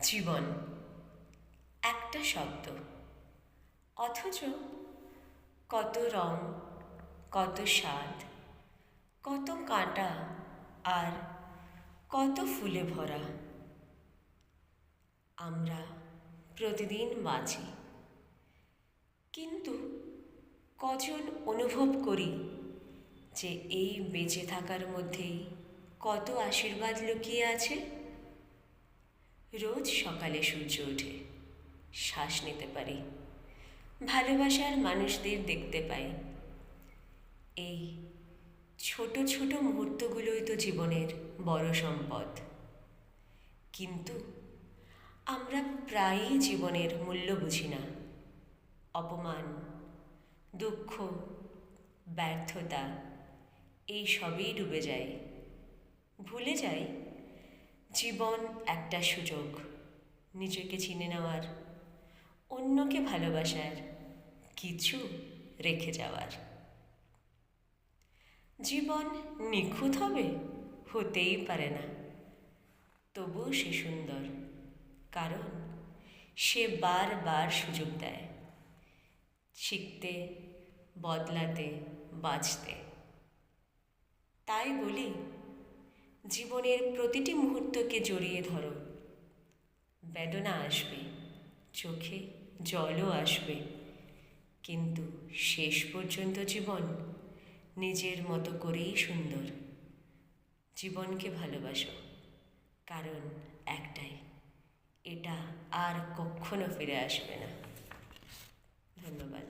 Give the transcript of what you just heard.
জীবন একটা শব্দ, অথচ কত রং, কত স্বাদ, কত কাঁটা আর কত ফুলে ভরা। আমরা প্রতিদিন বাঁচি, কিন্তু কজন অনুভব করি যে এই বেঁচে থাকার মধ্যেই কত আশীর্বাদ লুকিয়ে আছে। রোজ সকালে সূর্য ওঠে, শ্বাস নিতে পারি, ভালোবাসার মানুষদের দেখতে পাই। এই ছোট ছোট মুহূর্তগুলোই তো জীবনের বড় সম্পদ। কিন্তু আমরা প্রায়ই জীবনের মূল্য বুঝি না। অপমান, দুঃখ, ব্যর্থতা এই সবই ডুবে যায়। ভুলে যাই জীবন একটা সুযোগ, নিজেকে চিনে নেওয়ার, অন্যকে ভালোবাসার, কিছু রেখে যাওয়ার। জীবন নিখুঁত হবে, হতেই পারে না, তবুও সে সুন্দর, কারণ সে বারবার সুযোগ দেয় শিখতে, বদলাতে, বাঁচতে। তাই বলি, জীবনের প্রতিটি মুহূর্তকে জড়িয়ে ধরো। বেদনা আসবে, চোখে জলও আসবে, কিন্তু শেষ পর্যন্ত জীবন নিজের মতো করেই সুন্দর। জীবনকে ভালোবাসো, কারণ একটাই, এটা আর কখনো ফিরে আসবে না। ধন্যবাদ।